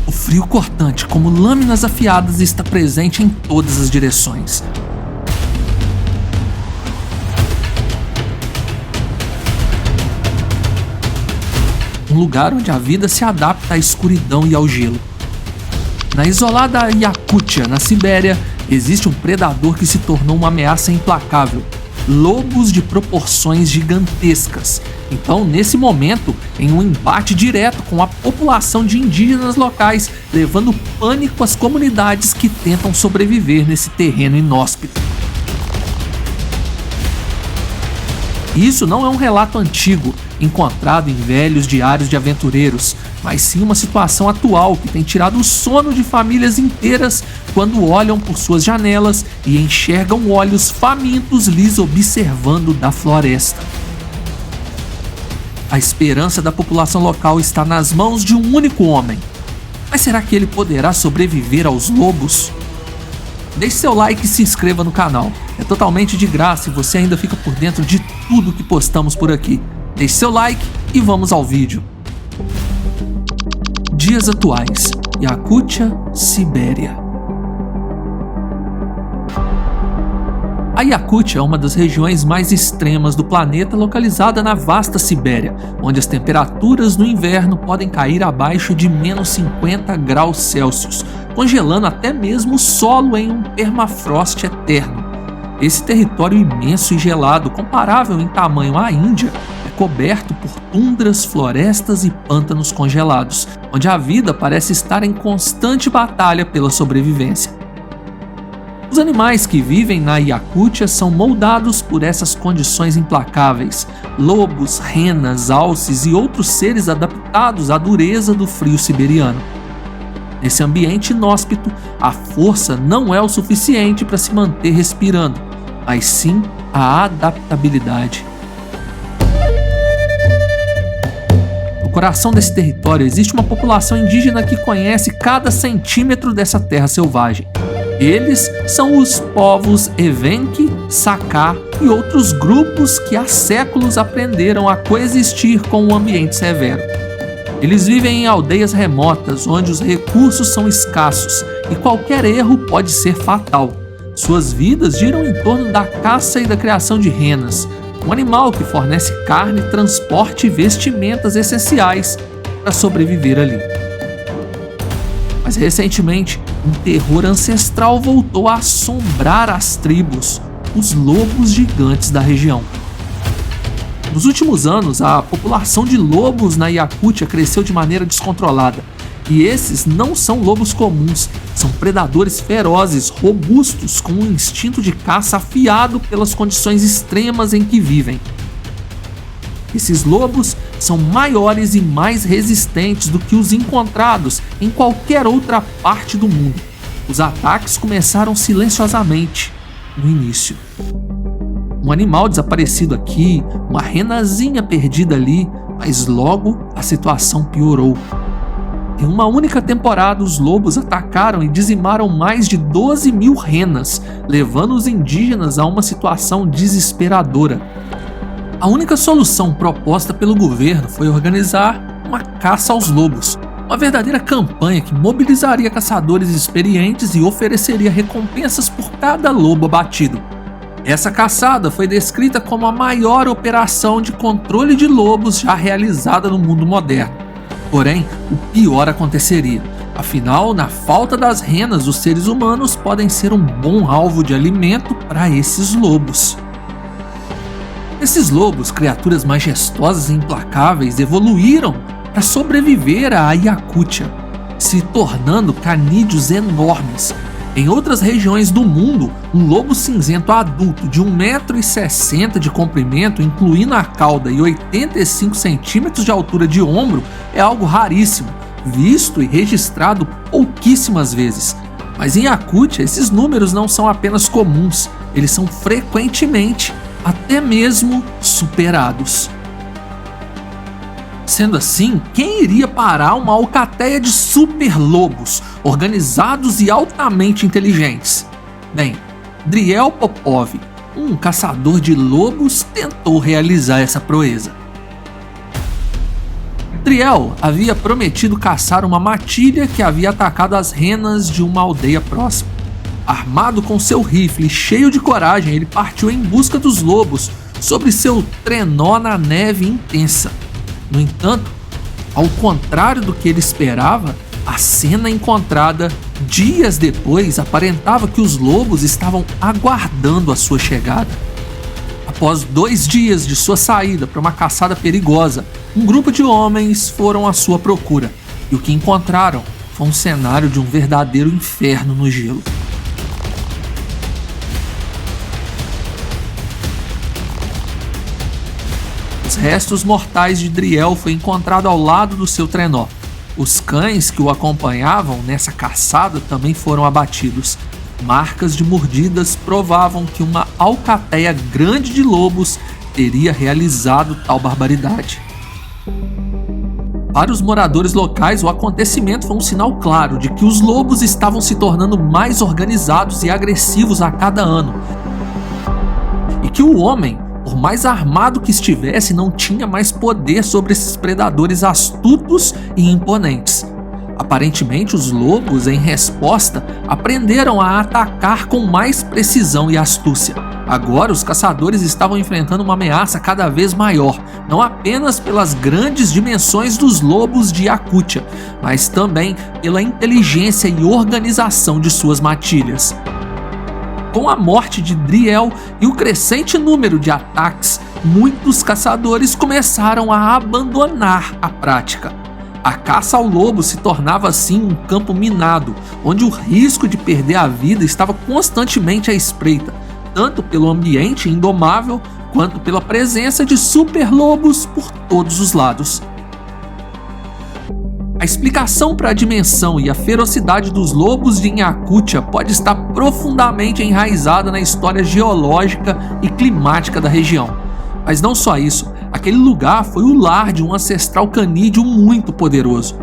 O frio cortante, como lâminas afiadas, está presente em todas as direções. Um lugar onde a vida se adapta à escuridão e ao gelo. Na isolada Iacútia, na Sibéria, existe um predador que se tornou uma ameaça implacável: lobos de proporções gigantescas. Então, nesse momento, em um embate direto com a população de indígenas locais, levando pânico às comunidades que tentam sobreviver nesse terreno inóspito. Isso não é um relato antigo, encontrado em velhos diários de aventureiros, mas sim uma situação atual que tem tirado o sono de famílias inteiras quando olham por suas janelas e enxergam olhos famintos lhes observando da floresta. A esperança da população local está nas mãos de um único homem. Mas será que ele poderá sobreviver aos lobos? Deixe seu like e se inscreva no canal. É totalmente de graça e você ainda fica por dentro de tudo que postamos por aqui. Deixe seu like e vamos ao vídeo. Dias atuais: Iacútia, Sibéria. A Iacútia é uma das regiões mais extremas do planeta, localizada na vasta Sibéria, onde as temperaturas no inverno podem cair abaixo de menos 50 graus Celsius, congelando até mesmo o solo em um permafrost eterno. Esse território imenso e gelado, comparável em tamanho à Índia, é coberto por tundras, florestas e pântanos congelados, onde a vida parece estar em constante batalha pela sobrevivência. Os animais que vivem na Iacútia são moldados por essas condições implacáveis: lobos, renas, alces e outros seres adaptados à dureza do frio siberiano. Nesse ambiente inóspito, a força não é o suficiente para se manter respirando, mas sim a adaptabilidade. No coração desse território existe uma população indígena que conhece cada centímetro dessa terra selvagem. Eles são os povos Evenki, Saká e outros grupos que há séculos aprenderam a coexistir com o ambiente severo. Eles vivem em aldeias remotas, onde os recursos são escassos e qualquer erro pode ser fatal. Suas vidas giram em torno da caça e da criação de renas, um animal que fornece carne, transporte e vestimentas essenciais para sobreviver ali. Mas recentemente, um terror ancestral voltou a assombrar as tribos, os lobos gigantes da região. Nos últimos anos, a população de lobos na Iacútia cresceu de maneira descontrolada. E esses não são lobos comuns, são predadores ferozes, robustos, com um instinto de caça afiado pelas condições extremas em que vivem. Esses lobos são maiores e mais resistentes do que os encontrados em qualquer outra parte do mundo. Os ataques começaram silenciosamente no início. Um animal desaparecido aqui, uma renazinha perdida ali, mas logo a situação piorou. Em uma única temporada, os lobos atacaram e dizimaram mais de 12 mil renas, levando os indígenas a uma situação desesperadora. A única solução proposta pelo governo foi organizar uma caça aos lobos, uma verdadeira campanha que mobilizaria caçadores experientes e ofereceria recompensas por cada lobo abatido. Essa caçada foi descrita como a maior operação de controle de lobos já realizada no mundo moderno. Porém, o pior aconteceria. Afinal, na falta das renas, os seres humanos podem ser um bom alvo de alimento para esses lobos. Esses lobos, criaturas majestosas e implacáveis, evoluíram para sobreviver à Iacútia, se tornando canídeos enormes. Em outras regiões do mundo, um lobo cinzento adulto de 1,60 m de comprimento, incluindo a cauda, e 85 centímetros de altura de ombro, é algo raríssimo, visto e registrado pouquíssimas vezes. Mas em Iacútia, esses números não são apenas comuns, eles são frequentemente até mesmo superados. Sendo assim, quem iria parar uma alcateia de super lobos, organizados e altamente inteligentes? Bem, Driel Popov, um caçador de lobos, tentou realizar essa proeza. Driel havia prometido caçar uma matilha que havia atacado as renas de uma aldeia próxima. Armado com seu rifle e cheio de coragem, ele partiu em busca dos lobos sobre seu trenó na neve intensa. No entanto, ao contrário do que ele esperava, a cena encontrada dias depois aparentava que os lobos estavam aguardando a sua chegada. Após 2 dias de sua saída para uma caçada perigosa, um grupo de homens foram à sua procura, e o que encontraram foi um cenário de um verdadeiro inferno no gelo. Os restos mortais de Driel foi encontrado ao lado do seu trenó. Os cães que o acompanhavam nessa caçada também foram abatidos. Marcas de mordidas provavam que uma alcateia grande de lobos teria realizado tal barbaridade. Para os moradores locais, o acontecimento foi um sinal claro de que os lobos estavam se tornando mais organizados e agressivos a cada ano, e que o homem, por mais armado que estivesse, não tinha mais poder sobre esses predadores astutos e imponentes. Aparentemente, os lobos, em resposta, aprenderam a atacar com mais precisão e astúcia. Agora, os caçadores estavam enfrentando uma ameaça cada vez maior, não apenas pelas grandes dimensões dos lobos de Yakutia, mas também pela inteligência e organização de suas matilhas. Com a morte de Driel e o crescente número de ataques, muitos caçadores começaram a abandonar a prática. A caça ao lobo se tornava assim um campo minado, onde o risco de perder a vida estava constantemente à espreita, tanto pelo ambiente indomável quanto pela presença de superlobos por todos os lados. A explicação para a dimensão e a ferocidade dos lobos de Yakutia pode estar profundamente enraizada na história geológica e climática da região. Mas não só isso, aquele lugar foi o lar de um ancestral canídeo muito poderoso.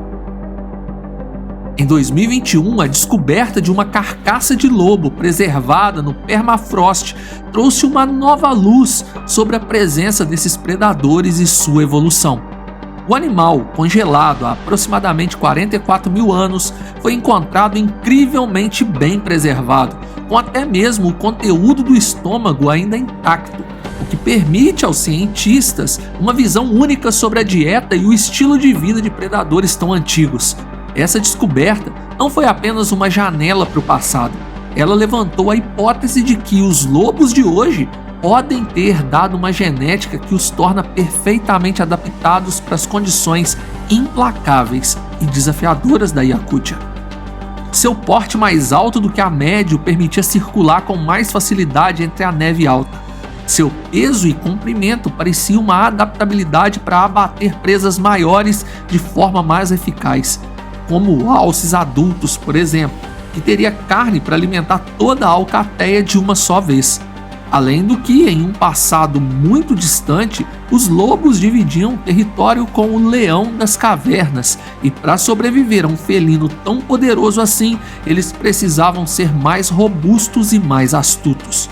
Em 2021, a descoberta de uma carcaça de lobo preservada no permafrost trouxe uma nova luz sobre a presença desses predadores e sua evolução. O animal, congelado há aproximadamente 44 mil anos, foi encontrado incrivelmente bem preservado, com até mesmo o conteúdo do estômago ainda intacto, o que permite aos cientistas uma visão única sobre a dieta e o estilo de vida de predadores tão antigos. Essa descoberta não foi apenas uma janela para o passado, ela levantou a hipótese de que os lobos de hoje podem ter dado uma genética que os torna perfeitamente adaptados para as condições implacáveis e desafiadoras da Yakutia. Seu porte mais alto do que a média o permitia circular com mais facilidade entre a neve alta. Seu peso e comprimento pareciam uma adaptabilidade para abater presas maiores de forma mais eficaz, como alces adultos, por exemplo, que teria carne para alimentar toda a alcateia de uma só vez. Além do que, em um passado muito distante, os lobos dividiam território com o leão das cavernas, e para sobreviver a um felino tão poderoso assim, eles precisavam ser mais robustos e mais astutos.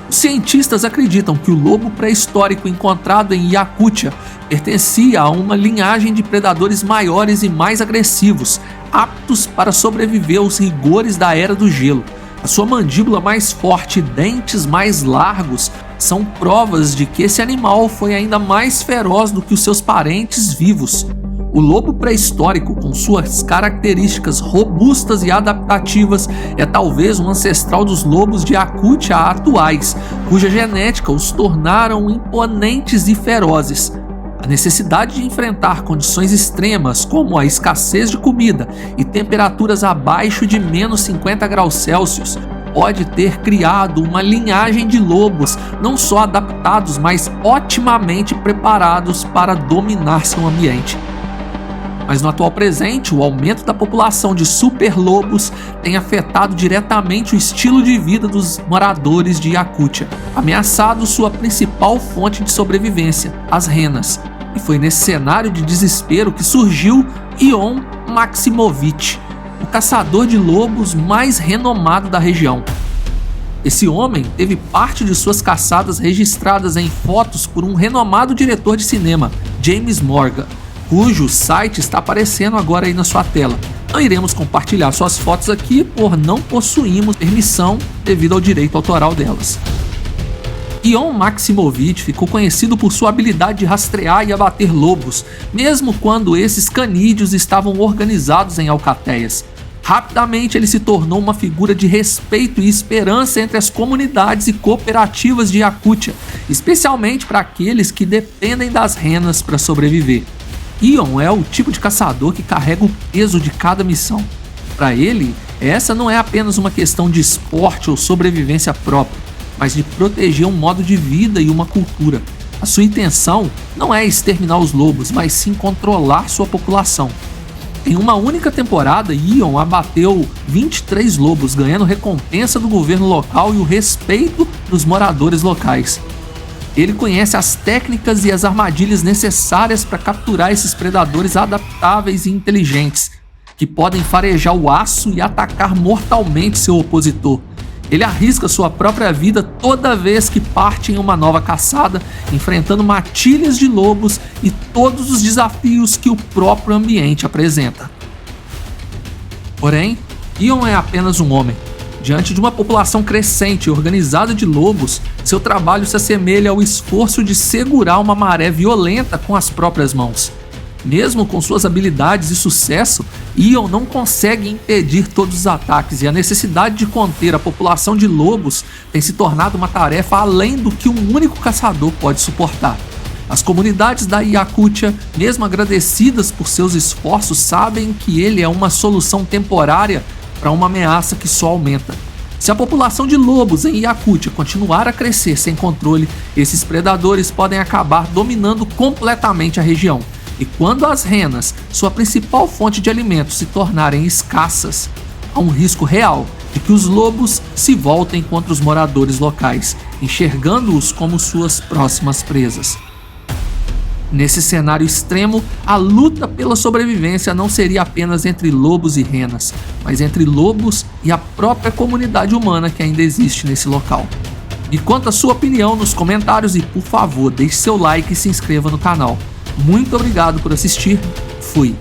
Os cientistas acreditam que o lobo pré-histórico encontrado em Yakutia pertencia a uma linhagem de predadores maiores e mais agressivos, aptos para sobreviver aos rigores da Era do Gelo. A sua mandíbula mais forte e dentes mais largos são provas de que esse animal foi ainda mais feroz do que os seus parentes vivos. O lobo pré-histórico, com suas características robustas e adaptativas, é talvez um ancestral dos lobos de Yakutia atuais, cuja genética os tornaram imponentes e ferozes. A necessidade de enfrentar condições extremas, como a escassez de comida e temperaturas abaixo de menos 50 graus Celsius, pode ter criado uma linhagem de lobos não só adaptados, mas otimamente preparados para dominar seu ambiente. Mas no atual presente, o aumento da população de superlobos tem afetado diretamente o estilo de vida dos moradores de Yakutia, ameaçado sua principal fonte de sobrevivência, as renas. E foi nesse cenário de desespero que surgiu Ion Maximovich, o caçador de lobos mais renomado da região. Esse homem teve parte de suas caçadas registradas em fotos por um renomado diretor de cinema, James Morgan, cujo site está aparecendo agora aí na sua tela. Não iremos compartilhar suas fotos aqui por não possuímos permissão devido ao direito autoral delas. Ion Maximovich ficou conhecido por sua habilidade de rastrear e abater lobos, mesmo quando esses canídeos estavam organizados em alcateias. Rapidamente ele se tornou uma figura de respeito e esperança entre as comunidades e cooperativas de Yakutia, especialmente para aqueles que dependem das renas para sobreviver. Ion é o tipo de caçador que carrega o peso de cada missão. Para ele, essa não é apenas uma questão de esporte ou sobrevivência própria, mas de proteger um modo de vida e uma cultura. A sua intenção não é exterminar os lobos, mas sim controlar sua população. Em uma única temporada, Ion abateu 23 lobos, ganhando recompensa do governo local e o respeito dos moradores locais. Ele conhece as técnicas e as armadilhas necessárias para capturar esses predadores adaptáveis e inteligentes, que podem farejar o aço e atacar mortalmente seu opositor. Ele arrisca sua própria vida toda vez que parte em uma nova caçada, enfrentando matilhas de lobos e todos os desafios que o próprio ambiente apresenta. Porém, Ion é apenas um homem. Diante de uma população crescente e organizada de lobos, seu trabalho se assemelha ao esforço de segurar uma maré violenta com as próprias mãos. Mesmo com suas habilidades e sucesso, Ion não consegue impedir todos os ataques, e a necessidade de conter a população de lobos tem se tornado uma tarefa além do que um único caçador pode suportar. As comunidades da Yakutia, mesmo agradecidas por seus esforços, sabem que ele é uma solução temporária para uma ameaça que só aumenta. Se a população de lobos em Yakutia continuar a crescer sem controle, esses predadores podem acabar dominando completamente a região. E quando as renas, sua principal fonte de alimento, se tornarem escassas, há um risco real de que os lobos se voltem contra os moradores locais, enxergando-os como suas próximas presas. Nesse cenário extremo, a luta pela sobrevivência não seria apenas entre lobos e renas, mas entre lobos e a própria comunidade humana que ainda existe nesse local. E conta a sua opinião nos comentários e, por favor, deixe seu like e se inscreva no canal. Muito obrigado por assistir. Fui.